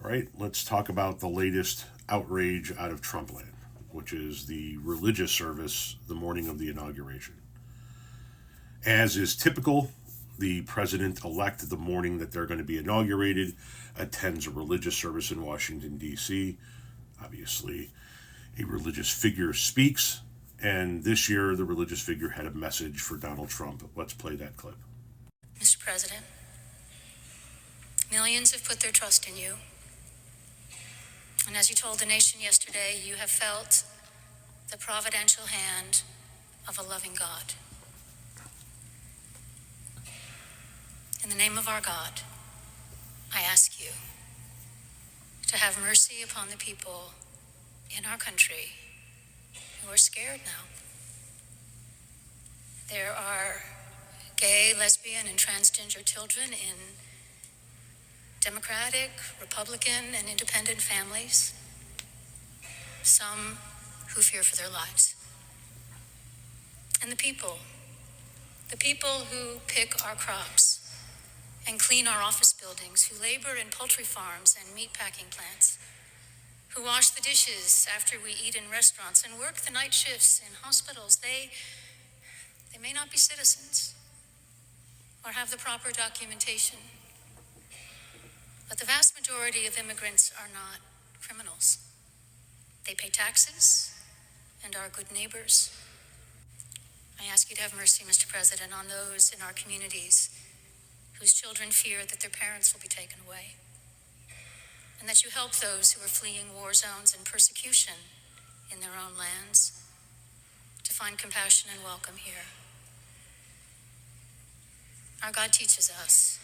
All right, let's talk about the latest outrage out of Trump land, which is the religious service the morning of the inauguration. As is typical, the president-elect, the morning that they're going to be inaugurated, attends a religious service in Washington, D.C. Obviously, a religious figure speaks, and this year the religious figure had a message for Donald Trump. Let's play that clip. Mr. President, millions have put their trust in you. And as you told the nation yesterday, you have felt the providential hand of a loving God. In the name of our God, I ask you to have mercy upon the people in our country who are scared now. There are gay, lesbian, and transgender children in Democratic, Republican, and independent families, some who fear for their lives. And the people who pick our crops and clean our office buildings, who labor in poultry farms and meat packing plants, who wash the dishes after we eat in restaurants and work the night shifts in hospitals, they may not be citizens or have the proper documentation. But the vast majority of immigrants are not criminals. They pay taxes and are good neighbors. I ask you to have mercy, Mr. President, on those in our communities whose children fear that their parents will be taken away, and that you help those who are fleeing war zones and persecution in their own lands to find compassion and welcome here. Our God teaches us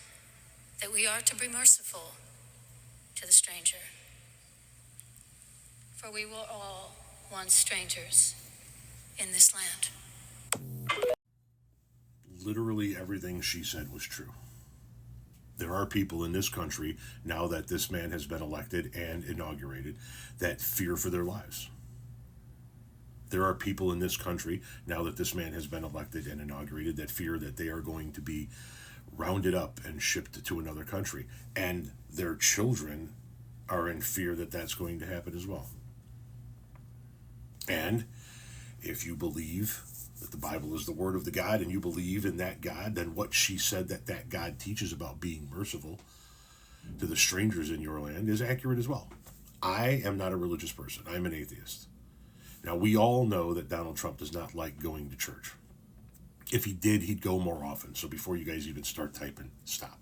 that we are to be merciful to the stranger, for we were all once strangers in this land. Literally everything she said was true. There are people in this country, now that this man has been elected and inaugurated, that fear for their lives. There are people in this country, now that this man has been elected and inaugurated, that fear that they are going to be rounded up and shipped to another country. And their children are in fear that that's going to happen as well. And if you believe that the Bible is the word of the God and you believe in that God, then what she said that God teaches about being merciful to the strangers in your land is accurate as well. I am not a religious person. I'm an atheist. Now, we all know that Donald Trump does not like going to church. If he did, he'd go more often. So before you guys even start typing, stop.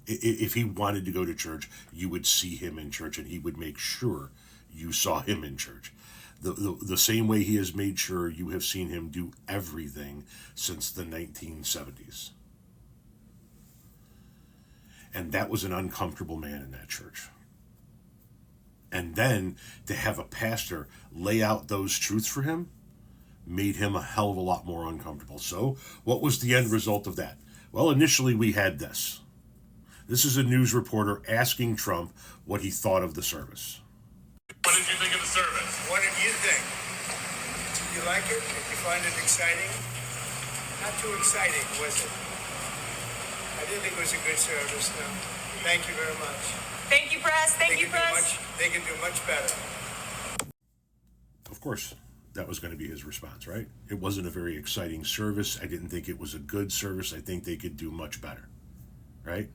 If he wanted to go to church, you would see him in church, and he would make sure you saw him in church. The same way he has made sure you have seen him do everything since the 1970s. And that was an uncomfortable man in that church. And then to have a pastor lay out those truths for him made him a hell of a lot more uncomfortable. So what was the end result of that? Well, initially we had this. This is a news reporter asking Trump what he thought of the service. What did you think of the service? What did you think? Did you like it? Did you find it exciting? Not too exciting, was it? I didn't think it was a good service, no. Thank you very much. Thank you, press. Thank you, press. They can do much better. Of course, that was going to be his response, right? It wasn't a very exciting service. I didn't think it was a good service. I think they could do much better, right?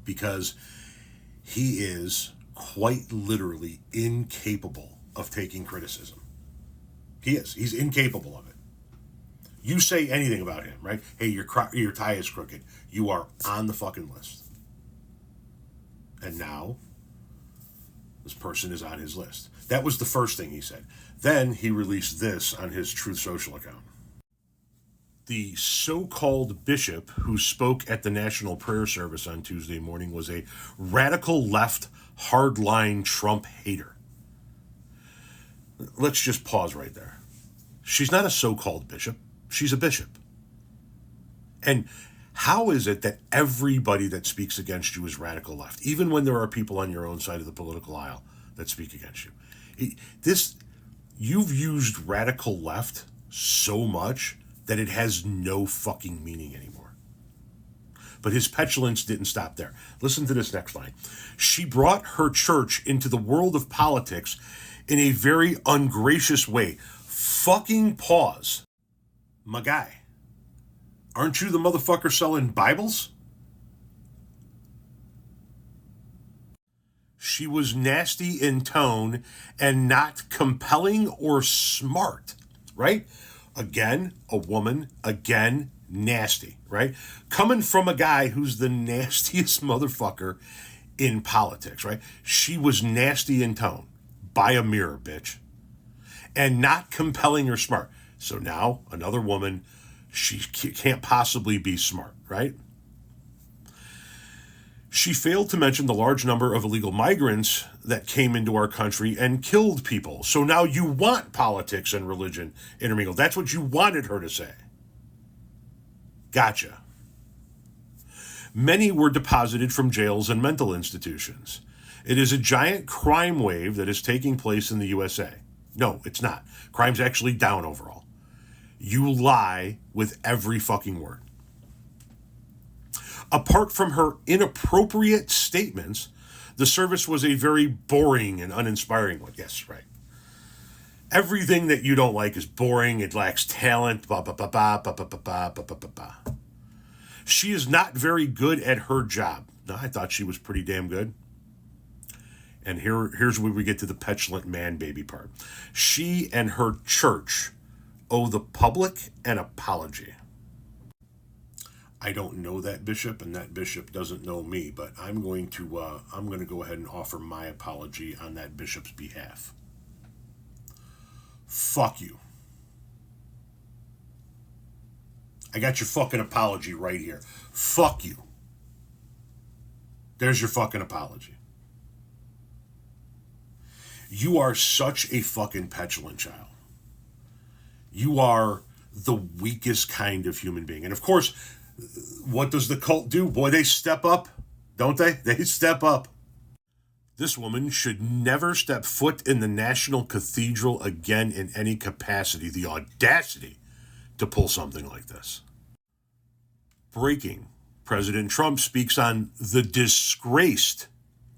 Because he is quite literally incapable of taking criticism. He is. He's incapable of it. You say anything about him, right? Hey, your tie is crooked. You are on the fucking list. And now, this person is on his list. That was the first thing he said. Then he released this on his Truth Social account. The so-called bishop who spoke at the National Prayer Service on Tuesday morning was a radical left, hardline Trump hater. Let's just pause right there. She's not a so-called bishop. She's a bishop. And how is it that everybody that speaks against you is radical left, even when there are people on your own side of the political aisle that speak against you? You've used radical left so much that it has no fucking meaning anymore. But his petulance didn't stop there. Listen to this next line. She brought her church into the world of politics in a very ungracious way. Fucking pause. My guy, aren't you the motherfucker selling Bibles? She was nasty in tone and not compelling or smart, right? Again, a woman, again, nasty, right? Coming from a guy who's the nastiest motherfucker in politics, right? She was nasty in tone. Buy a mirror, bitch. And not compelling or smart. So now, another woman, she can't possibly be smart, right? She failed to mention the large number of illegal migrants that came into our country and killed people. So now you want politics and religion intermingled. That's what you wanted her to say. Gotcha. Many were deposited from jails and mental institutions. It is a giant crime wave that is taking place in the USA. No, it's not. Crime's actually down overall. You lie with every fucking word. Apart from her inappropriate statements, the service was a very boring and uninspiring one. Yes, right. Everything that you don't like is boring. It lacks talent. She is not very good at her job. No, I thought she was pretty damn good. And here's where we get to the petulant man baby part. She and her church owe the public an apology. I don't know that bishop, and that bishop doesn't know me, but I'm going to go ahead and offer my apology on that bishop's behalf. Fuck you. I got your fucking apology right here. Fuck you. There's your fucking apology. You are such a fucking petulant child. You are the weakest kind of human being. And of course, what does the cult do? Boy, they step up, don't they? They step up. This woman should never step foot in the National Cathedral again in any capacity. The audacity to pull something like this. Breaking. President Trump speaks on the disgraced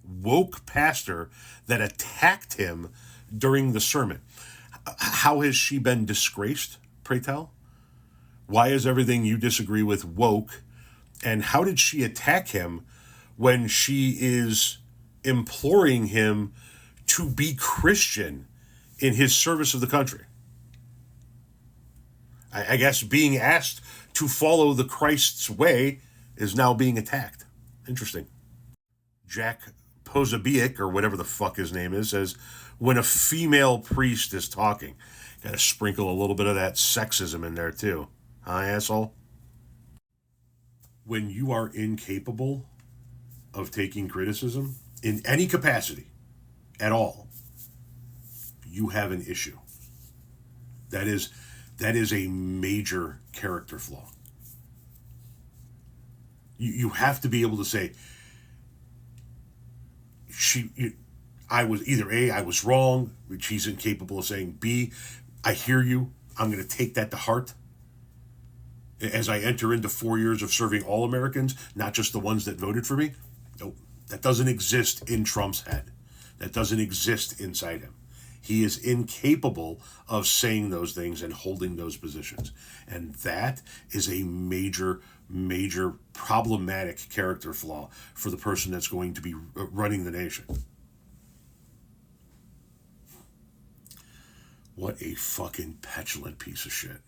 woke pastor that attacked him during the sermon. How has she been disgraced, pray tell? Why is everything you disagree with woke? And how did she attack him when she is imploring him to be Christian in his service of the country? I guess being asked to follow the Christ's way is now being attacked. Interesting. Jack Posobiec, or whatever the fuck his name is, says, when a female priest is talking, got to sprinkle a little bit of that sexism in there too. Huh, asshole? When you are incapable of taking criticism in any capacity at all, you have an issue. That is a major character flaw. You have to be able to say, I was either A, I was wrong, which he's incapable of saying. B, I hear you. I'm going to take that to heart as I enter into 4 years of serving all Americans, not just the ones that voted for me. Nope. That doesn't exist in Trump's head. That doesn't exist inside him. He is incapable of saying those things and holding those positions. And that is a major, major problematic character flaw for the person that's going to be running the nation. What a fucking petulant piece of shit.